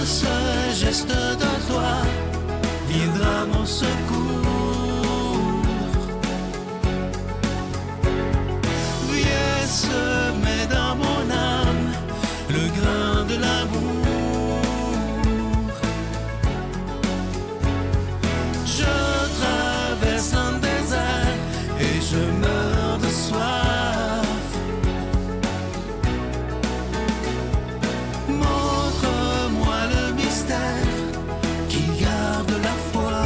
ce geste de toi viendra mon secours. Viens semer dans mon âme le grain de l'amour. Je traverse un désert et je meurs de soif. Montre-moi le mystère qui garde la foi.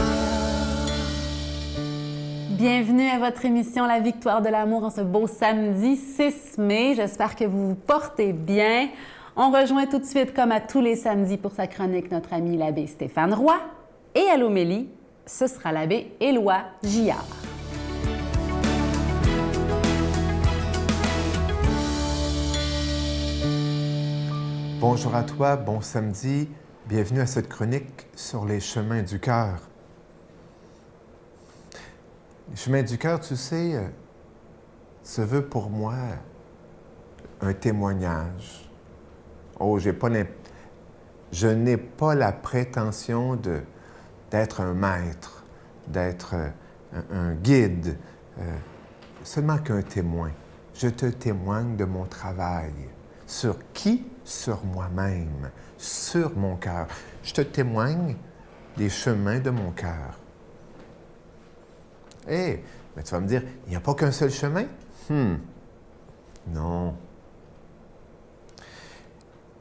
Bienvenue à votre émission La Victoire de l'amour en ce beau samedi 6 mai. J'espère que vous vous portez bien. On rejoint tout de suite, comme à tous les samedis, pour sa chronique, notre ami l'abbé Stéphane Roy. Et à l'homélie, ce sera l'abbé Éloi Gillard. Bonjour à toi, bon samedi. Bienvenue à cette chronique sur les chemins du cœur. Les chemins du cœur, tu sais, se veut pour moi un témoignage. Oh, je n'ai pas la prétention d'être un maître, d'être un guide, seulement qu'un témoin. Je te témoigne de mon travail. Sur qui? Sur moi-même, sur mon cœur. Je te témoigne des chemins de mon cœur. Eh, mais tu vas me dire, il n'y a pas qu'un seul chemin? Non.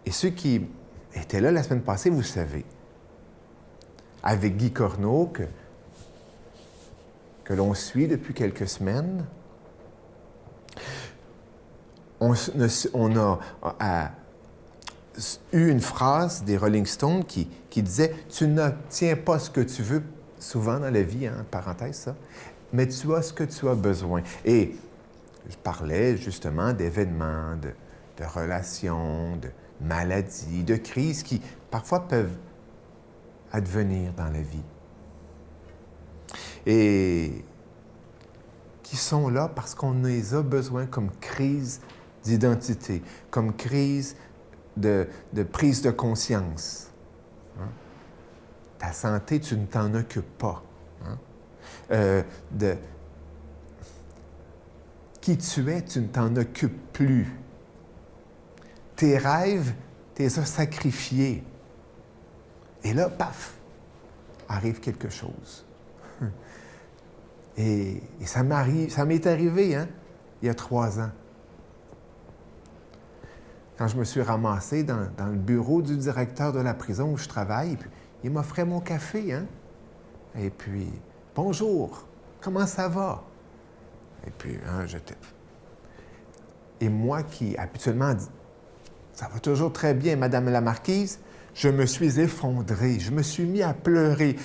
Et ceux qui étaient là la semaine passée, vous savez, avec Guy Corneau, que l'on suit depuis quelques semaines, on a eu une phrase des Rolling Stones qui disait « Tu n'obtiens pas ce que tu veux », souvent dans la vie, hein, parenthèse ça, mais tu as ce que tu as besoin. Et je parlais justement d'événements, de relations, de maladies, de crises qui parfois peuvent advenir dans la vie. Et qui sont là parce qu'on les a besoin comme crise d'identité, comme crise de prise de conscience. Hein? Ta santé, tu ne t'en occupes pas. Hein? Qui tu es, tu ne t'en occupes plus. Tes rêves, tu les as sacrifiés. Et là, paf, arrive quelque chose. Et ça m'est arrivé, hein, il y a 3 ans. Quand je me suis ramassé dans le bureau du directeur de la prison où je travaille, puis il m'offrait mon café, hein. Et puis, bonjour, comment ça va? Et puis, hein, j'étais... Et moi qui, habituellement, dis, ça va toujours très bien, Madame la Marquise, je me suis effondré, je me suis mis à pleurer.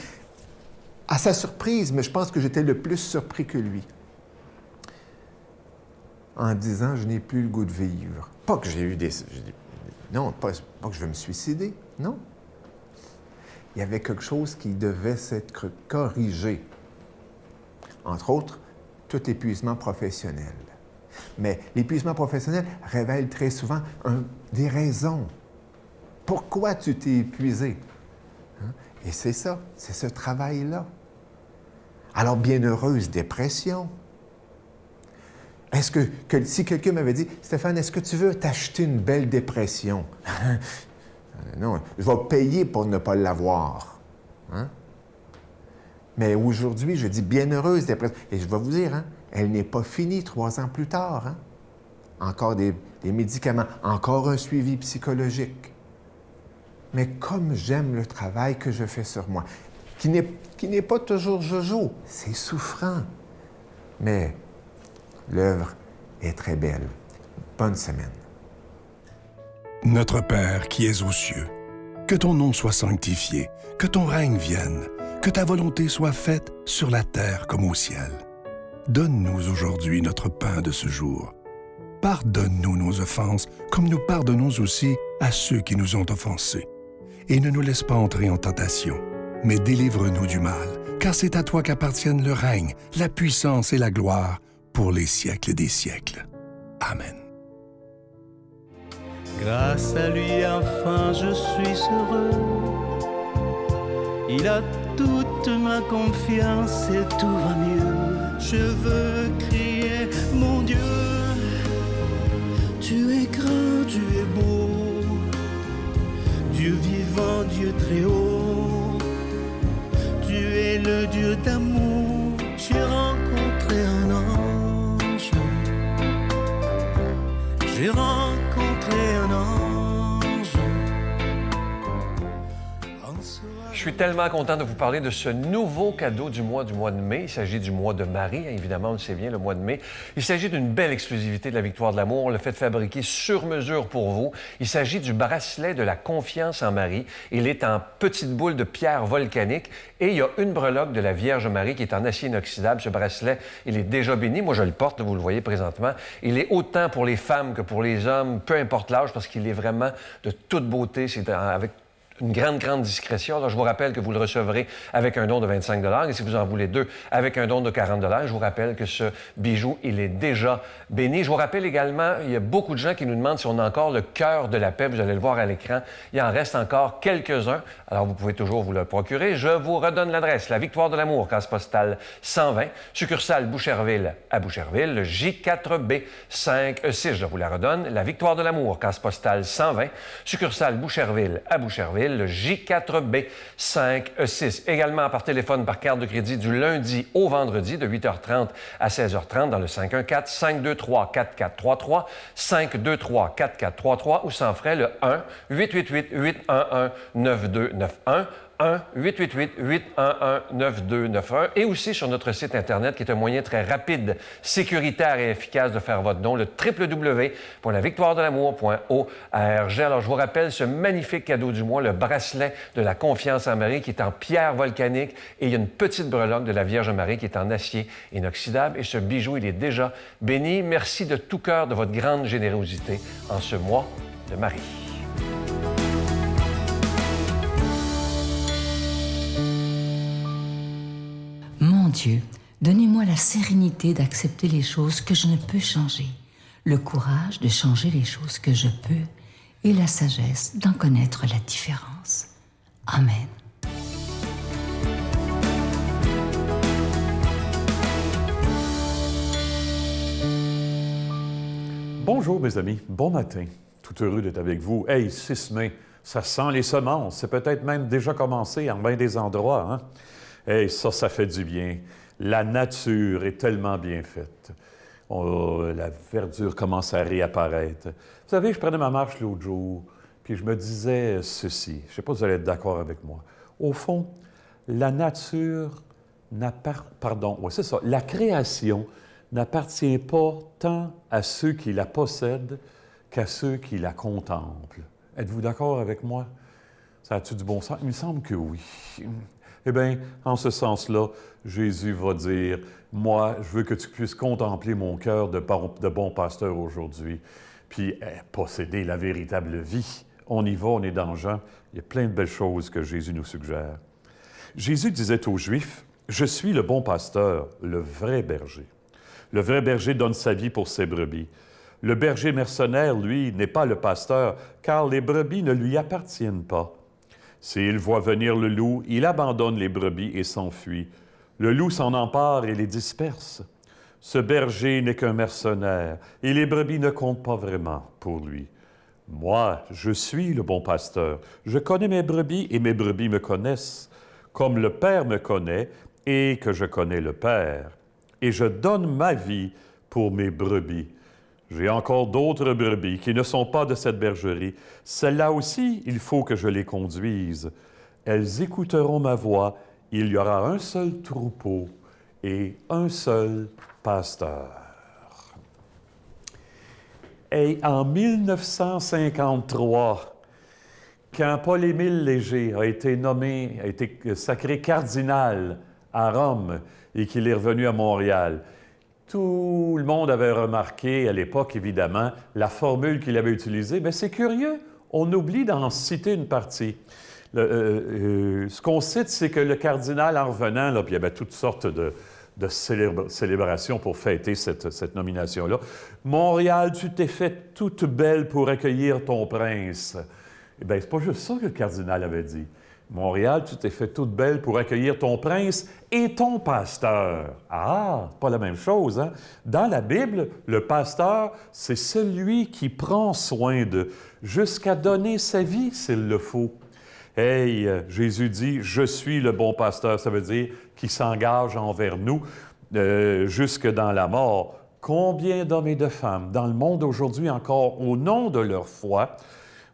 À sa surprise, mais je pense que j'étais le plus surpris que lui. En disant, je n'ai plus le goût de vivre. Pas que j'ai eu des... Non, pas que je veux me suicider, non. Il y avait quelque chose qui devait s'être corrigé. Entre autres, tout l'épuisement professionnel. Mais l'épuisement professionnel révèle très souvent des raisons. Pourquoi tu t'es épuisé? Hein? Et c'est ça, c'est ce travail-là. Alors, bienheureuse dépression. Est-ce que si quelqu'un m'avait dit, Stéphane, est-ce que tu veux t'acheter une belle dépression? Non, je vais payer pour ne pas l'avoir. Hein? Mais aujourd'hui, je dis bienheureuse dépression. Et je vais vous dire, hein, elle n'est pas finie 3 ans plus tard. Hein? Encore des médicaments, encore un suivi psychologique. Mais comme j'aime le travail que je fais sur moi, qui n'est pas toujours jojo, c'est souffrant. Mais l'œuvre est très belle. Bonne semaine. Notre Père qui es aux cieux, que ton nom soit sanctifié, que ton règne vienne, que ta volonté soit faite sur la terre comme au ciel. Donne-nous aujourd'hui notre pain de ce jour. Pardonne-nous nos offenses, comme nous pardonnons aussi à ceux qui nous ont offensés. Et ne nous laisse pas entrer en tentation, mais délivre-nous du mal, car c'est à toi qu'appartiennent le règne, la puissance et la gloire pour les siècles des siècles. Amen. Grâce à lui, enfin, je suis heureux. Il a toute ma confiance et tout va mieux. Je veux crier, mon Dieu, tu es grand, tu es beau, Dieu vivant, Dieu très haut, tu es le Dieu d'amour. J'ai rencontré un ange, j'ai rencontré un ange. Je suis tellement content de vous parler de ce nouveau cadeau du mois de mai. Il s'agit du mois de Marie, évidemment, on le sait bien, le mois de mai. Il s'agit d'une belle exclusivité de la Victoire de l'amour. On l'a fait fabriquer sur mesure pour vous. Il s'agit du bracelet de la confiance en Marie. Il est en petite boule de pierre volcanique et il y a une breloque de la Vierge Marie qui est en acier inoxydable. Ce bracelet, il est déjà béni. Moi, je le porte, vous le voyez présentement. Il est autant pour les femmes que pour les hommes, peu importe l'âge, parce qu'il est vraiment de toute beauté. C'est avec une grande discrétion. Alors, je vous rappelle que vous le recevrez avec un don de 25 $ et si vous en voulez deux, avec un don de 40 $. Je vous rappelle que ce bijou, il est déjà béni. Je vous rappelle également, il y a beaucoup de gens qui nous demandent si on a encore le cœur de la paix. Vous allez le voir à l'écran. Il en reste encore quelques-uns. Alors, vous pouvez toujours vous le procurer. Je vous redonne l'adresse. La Victoire de l'amour, case postale 120, succursale Boucherville à Boucherville, J4B 5E6. Je vous la redonne. La Victoire de l'amour, case postale 120, succursale Boucherville à Boucherville, le J4B 5E6. Également par téléphone, par carte de crédit du lundi au vendredi de 8h30 à 16h30 dans le 514-523-4433, 523-4433 ou sans frais le 1-888-811-9291. 1-888-811-9291 et aussi sur notre site Internet qui est un moyen très rapide, sécuritaire et efficace de faire votre don, le www.lavictoiredelamour.org. Alors, je vous rappelle ce magnifique cadeau du mois, le bracelet de la confiance en Marie qui est en pierre volcanique et il y a une petite breloque de la Vierge Marie qui est en acier inoxydable et ce bijou, il est déjà béni. Merci de tout cœur de votre grande générosité en ce mois de Marie. Mon Dieu, donnez-moi la sérénité d'accepter les choses que je ne peux changer, le courage de changer les choses que je peux et la sagesse d'en connaître la différence. Amen. Bonjour mes amis, bon matin. Tout heureux d'être avec vous. Hey, 6 mai, ça sent les semences. C'est peut-être même déjà commencé en bien des endroits, hein? Hey, ça fait du bien. La nature est tellement bien faite. La verdure commence à réapparaître. Vous savez, je prenais ma marche l'autre jour, puis je me disais ceci. Je ne sais pas si vous allez être d'accord avec moi. Au fond, la nature la création n'appartient pas tant à ceux qui la possèdent qu'à ceux qui la contemplent. Êtes-vous d'accord avec moi? Ça a-tu du bon sens? Il me semble que oui. Eh bien, en ce sens-là, Jésus va dire, « Moi, je veux que tu puisses contempler mon cœur de bon pasteur aujourd'hui, puis posséder la véritable vie. » On y va, on est dans Jean. Il y a plein de belles choses que Jésus nous suggère. Jésus disait aux Juifs, « Je suis le bon pasteur, le vrai berger. Le vrai berger donne sa vie pour ses brebis. Le berger mercenaire, lui, n'est pas le pasteur, car les brebis ne lui appartiennent pas. S'il voit venir le loup, il abandonne les brebis et s'enfuit. Le loup s'en empare et les disperse. Ce berger n'est qu'un mercenaire, et les brebis ne comptent pas vraiment pour lui. Moi, je suis le bon pasteur. Je connais mes brebis et mes brebis me connaissent, comme le Père me connaît et que je connais le Père. Et je donne ma vie pour mes brebis. J'ai encore d'autres brebis qui ne sont pas de cette bergerie. Celles-là aussi, il faut que je les conduise. Elles écouteront ma voix. Il y aura un seul troupeau et un seul pasteur. Et en 1953, quand Paul-Émile Léger a été sacré cardinal à Rome et qu'il est revenu à Montréal, tout le monde avait remarqué à l'époque, évidemment, la formule qu'il avait utilisée. Bien, c'est curieux, on oublie d'en citer une partie. Ce qu'on cite, c'est que le cardinal, en revenant, là, puis il y avait toutes sortes de célébrations pour fêter cette nomination-là. « Montréal, tu t'es faite toute belle pour accueillir ton prince. » Eh bien, c'est pas juste ça que le cardinal avait dit. Montréal, tu t'es fait toute belle pour accueillir ton prince et ton pasteur. Ah, pas la même chose, hein? Dans la Bible, le pasteur, c'est celui qui prend soin de, jusqu'à donner sa vie s'il le faut. Hey, Jésus dit, « Je suis le bon pasteur », ça veut dire qu'il s'engage envers nous jusque dans la mort. Combien d'hommes et de femmes dans le monde aujourd'hui encore, au nom de leur foi,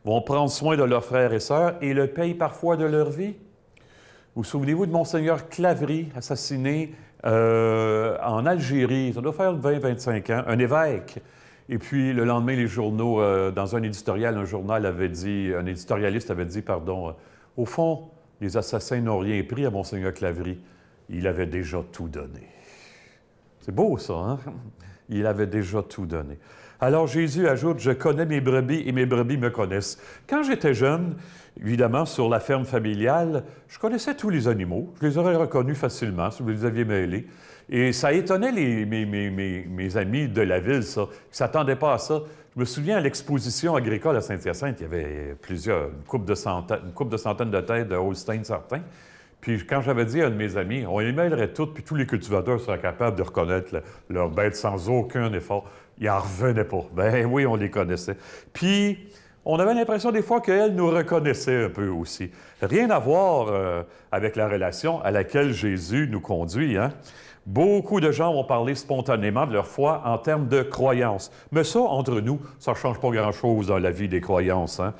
vont prendre soin de leurs frères et sœurs et le payent parfois de leur vie? Vous souvenez-vous de Monseigneur Claverie, assassiné en Algérie, ça doit faire 20-25 ans, un évêque. Et puis, le lendemain, les journaux, dans un éditorial, un éditorialiste avait dit, au fond, les assassins n'ont rien pris à Monseigneur Claverie. Il avait déjà tout donné. C'est beau, ça, hein? Il avait déjà tout donné. Alors Jésus ajoute, « Je connais mes brebis et mes brebis me connaissent. » Quand j'étais jeune, évidemment, sur la ferme familiale, je connaissais tous les animaux. Je les aurais reconnus facilement si vous les aviez mêlés. Et ça étonnait mes amis de la ville, ça. Ils ne s'attendaient pas à ça. Je me souviens, à l'exposition agricole à Saint-Hyacinthe, il y avait une couple de centaines de têtes de Holstein certains. Puis quand j'avais dit à un de mes amis, on les mêlerait toutes, puis tous les cultivateurs seraient capables de reconnaître leurs bêtes sans aucun effort. Ils n'en revenaient pas. Ben oui, on les connaissait. Puis, on avait l'impression des fois qu'elles nous reconnaissaient un peu aussi. Rien à voir avec la relation à laquelle Jésus nous conduit, hein? Beaucoup de gens vont parler spontanément de leur foi en termes de croyance. Mais ça, entre nous, ça ne change pas grand-chose dans la vie des croyances, hein?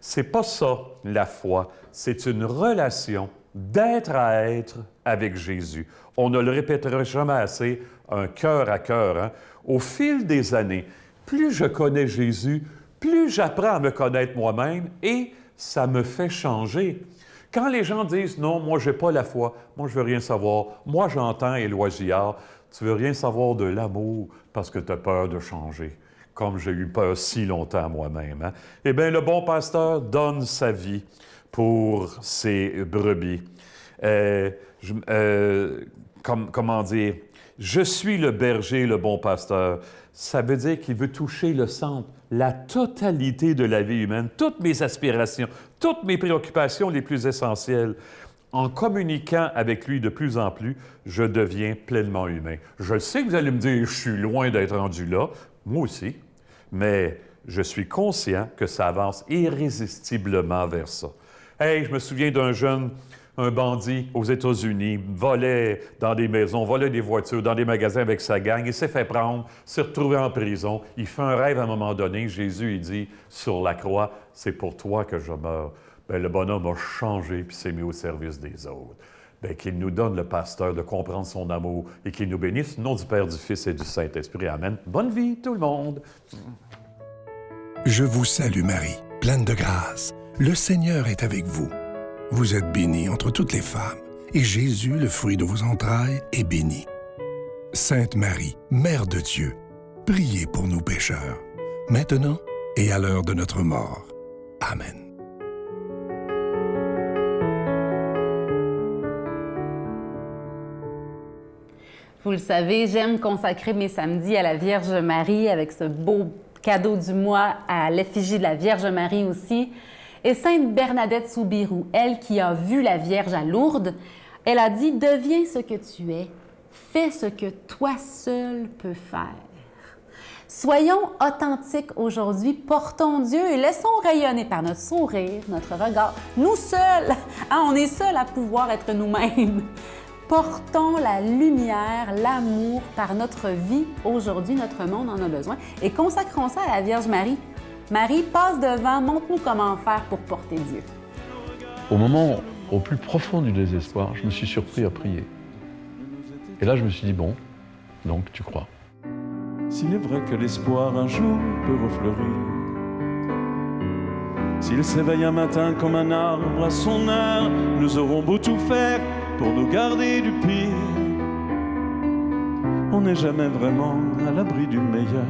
C'est pas ça, la foi. C'est une relation d'être à être avec Jésus. On ne le répétera jamais assez, un cœur à cœur, hein? Au fil des années, plus je connais Jésus, plus j'apprends à me connaître moi-même et ça me fait changer. Quand les gens disent « Non, moi, je n'ai pas la foi, moi, je veux rien savoir, moi, j'entends Éloi Gillard, tu veux rien savoir de l'amour parce que tu as peur de changer, comme j'ai eu peur si longtemps moi-même. Hein? » Eh bien, le bon pasteur donne sa vie pour ses brebis. Comment dire? Je suis le berger, le bon pasteur. Ça veut dire qu'il veut toucher le centre, la totalité de la vie humaine, toutes mes aspirations, toutes mes préoccupations les plus essentielles. En communiquant avec lui de plus en plus, je deviens pleinement humain. Je sais que vous allez me dire, je suis loin d'être rendu là, moi aussi, mais je suis conscient que ça avance irrésistiblement vers ça. Hey, je me souviens d'un jeune, un bandit aux États-Unis, volait dans des maisons, volait des voitures, dans des magasins avec sa gang. Il s'est fait prendre, s'est retrouvé en prison. Il fait un rêve à un moment donné. Jésus, il dit, sur la croix, c'est pour toi que je meurs. Bien, le bonhomme a changé puis s'est mis au service des autres. Bien, qu'il nous donne, le pasteur, de comprendre son amour et qu'il nous bénisse. Au nom du Père, du Fils et du Saint-Esprit. Amen. Bonne vie, tout le monde. Je vous salue, Marie, pleine de grâce. Le Seigneur est avec vous. Vous êtes bénie entre toutes les femmes, et Jésus, le fruit de vos entrailles, est béni. Sainte Marie, Mère de Dieu, priez pour nous pécheurs, maintenant et à l'heure de notre mort. Amen. Vous le savez, j'aime consacrer mes samedis à la Vierge Marie avec ce beau cadeau du mois à l'effigie de la Vierge Marie aussi. Et Sainte Bernadette Soubirous, elle qui a vu la Vierge à Lourdes, elle a dit « Deviens ce que tu es, fais ce que toi seul peux faire ». Soyons authentiques aujourd'hui, portons Dieu et laissons rayonner par notre sourire, notre regard. Nous seuls, hein, on est seuls à pouvoir être nous-mêmes. Portons la lumière, l'amour par notre vie aujourd'hui, notre monde en a besoin et consacrons ça à la Vierge Marie. Marie, passe devant, montre-nous comment faire pour porter Dieu. Au moment au plus profond du désespoir, je me suis surpris à prier. Et là, je me suis dit, bon, donc tu crois. S'il est vrai que l'espoir un jour peut refleurir, s'il s'éveille un matin comme un arbre à son heure, nous aurons beau tout faire pour nous garder du pire, on n'est jamais vraiment à l'abri du meilleur.